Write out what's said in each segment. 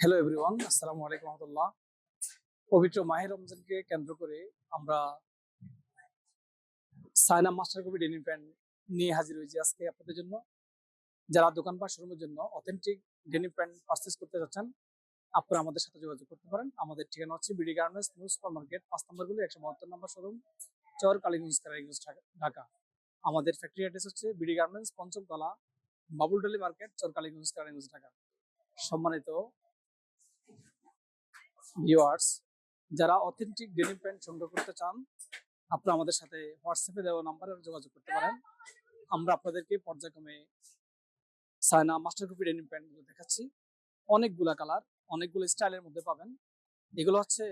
Hello everyone, আসসালামু আলাইকুম রহমতুল্লাহ। পবিত্র মাহে রমজানকে কেন্দ্র করে আমরা Sayna master copy denim pant নিয়ে হাজির হয়েছি আজকে আপনাদের জন্য। যারা দোকান বা শোরুমের জন্য অথেন্টিক ডেনিম প্যান্ট পারচেস করতে যাচ্ছেন, আপনারা আমাদের সাথে যোগাযোগ করতে পারেন। আমাদের ঠিকানা হচ্ছে BD garments new super market, 5 নম্বর গলি, 172 নম্বর শোরুম, চর কালীগঞ্জ, কালীগঞ্জ, ঢাকা। আমাদের ফ্যাক্টরি অ্যাড্রেস হচ্ছে বিডি গার্মেন্টস, পঞ্চম তলা, বাবুলডালি মার্কেট, চর কালীগঞ্জ, কালীগঞ্জ, ঢাকা। সম্মানিত ভিউয়ার্স, যারা অথেন্টিক ডেনিম প্যান্ট সংগ্রহ করতে চান, আপনারা আমাদের সাথে হোয়াটসঅ্যাপে দেওয়া নাম্বারে যোগাযোগ করতে পারেন। আমরা আপনাদেরকে পর্যায়ক্রমে Sayna master copy denim pant গুলো দেখাচ্ছি। অনেকগুলা কালার, অনেকগুলো স্টাইলের মধ্যে পাবেন। এগুলো হচ্ছে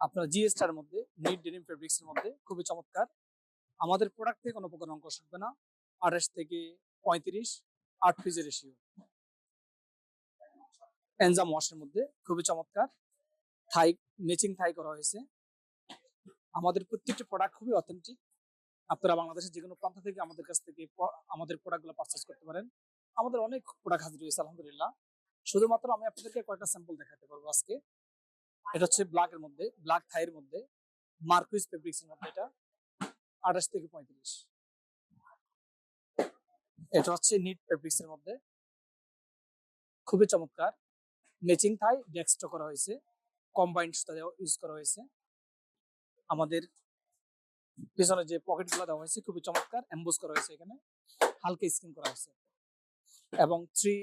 আপনার জিএসটার মধ্যে, নিট ডেনিম ফেব্রিক্স এর মধ্যে, খুবই চমৎকার। আমাদের প্রোডাক্ট থেকে কোনো প্রকার অঙ্ক থাকবে না। 28 থেকে 35 8 পিসের রেশিও, এনজাম ওয়াশের মধ্যে, খুবই চমৎকার। থাই ম্যাচিং থাই করা হয়েছে। আমাদের প্রত্যেকটি প্রোডাক্ট খুবই অথেন্টিক। আপনারা বাংলাদেশের যে কোনো প্রান্ত থেকে আমাদের কাছ থেকে আমাদের প্রোডাক্টগুলো পারচেস করতে পারেন। আমাদের অনেক প্রোডাক্ট হাজির হয়েছে আলহামদুলিল্লাহ। শুধুমাত্র আমি আপনাদেরকে কয়েকটা স্যাম্পল দেখাতে পারবো আজকে। এটা হচ্ছে ব্ল্যাক এর মধ্যে, ব্ল্যাক থাইয়ের মধ্যে, মার্কুইজ ফেব্রিক্স এর মধ্যে, এটা 28 থেকে 35। এটা হচ্ছে নিট ফেব্রিক্স এর মধ্যে, খুবই চমৎকার। ম্যাচিং থাই ডেক্সটো করা হয়েছে, কম্বাইন্ড সুতা ইউজ করা হয়েছে। আমাদের পিছনে যে পকেটগুলো দেওয়া হয়েছে খুবই চমৎকার, এমবোস করা হয়েছে, এখানে হালকা স্কিন করা হয়েছে এবং 3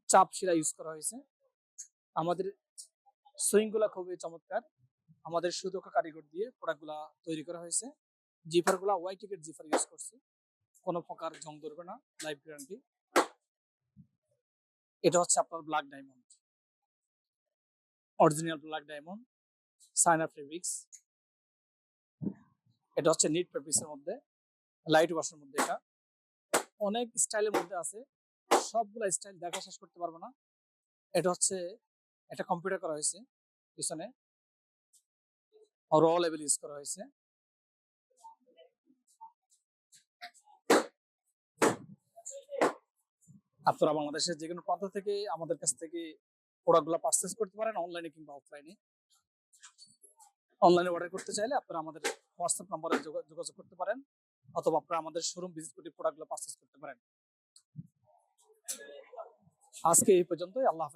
চাপ শিরা ইউজ করা হয়েছে। আমাদের সুইং গুলা খুবই চমৎকার। আমাদের সুদক্ষ কারিগর দিয়ে প্রোডাক্ট গুলা তৈরি করা হয়েছে। জিফার গুলা ওয়াই টিকেট জিফার ইউজ করছে, কোনো প্রকার জং ধরবে না, লাইফ গ্যারান্টি। এটা হচ্ছে আপনার black diamond, original black diamond, Saina fabrics. এটা হচ্ছে নিট ফেব্রিক্স এর মধ্যে, লাইট ওয়াশের মধ্যে। এটা অনেক স্টাইলের মধ্যে আছে, সবগুলা স্টাইল দেখা শেষ করতে পারবো না। এটা হচ্ছে একটা কম্পিউটার করা হয়েছে, পিছনে র লেভেল ইউজ করা হয়েছে। আপনারা বাংলাদেশের যে কোনো প্রান্ত থেকে আমাদের কাছ থেকে প্রোডাক্টগুলো পারচেস করতে পারেন, অনলাইনে কিংবা অফলাইনে। অনলাইনে অর্ডার করতে চাইলে আপনারা আমাদের হোয়াটসঅ্যাপ নাম্বারে যোগাযোগ করতে পারেন, অথবা আপনারা আমাদের শোরুম ভিজিট করে প্রোডাক্টগুলো পারচেস করতে পারেন। আজকে এই পর্যন্তই। আল্লাহ হাফেজ।